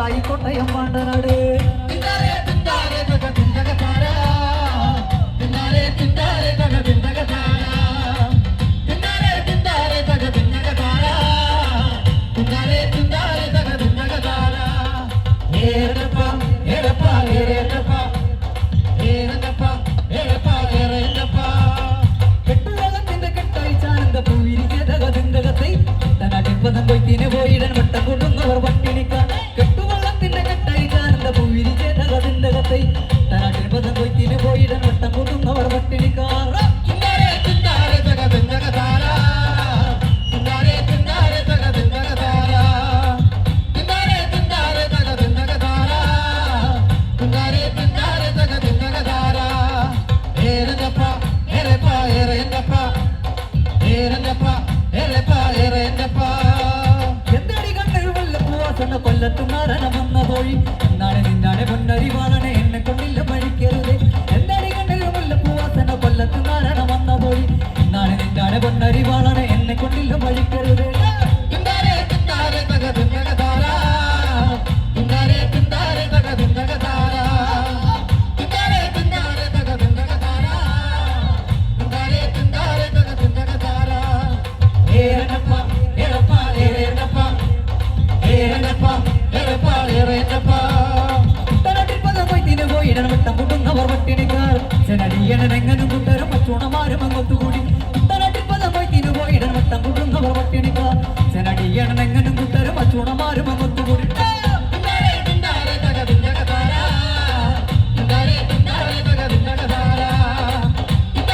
കൊട്ടായി കൊട്ടയം പാണ്ടനാട് കൊയ്ത്തിന് പോയിടൻ വട്ടം കൊടുന്നവർ പട്ടിണിക്കാൻ കെട്ടുവള്ളത്തിന്റെ കെട്ടായി ചാനന്ദ പൂവിരിച്ചേ തകതിന്റെ കത്തൈ തനാട്ടിൽ പദം കൊയ്ത്തിന് പോയിടൻ വട്ടം കൊടുന്നവർ പട്ടിണിക്കാർ കൊല്ലത്തു മരണം വന്ന പോയി എന്നാണ് നിന്നാണ് പൊന്നരിവാളനെ എന്നെ കൊണ്ടില്ല പഴിക്കരുത് എന്താടി കണ്ടൊരു മുല്ലപ്പൂവാസന കൊല്ലത്തു മരണം വന്ന പോയി എന്നാണ് നിന്നാണ് പൊന്നരിവാളനെ എന്നെ കൊണ്ടില്ല പഴിക്കരുത് വട്ടം കൊടുന്നവർ പട്ടിണിക്കാർ ചെനടിയനെങ്ങനും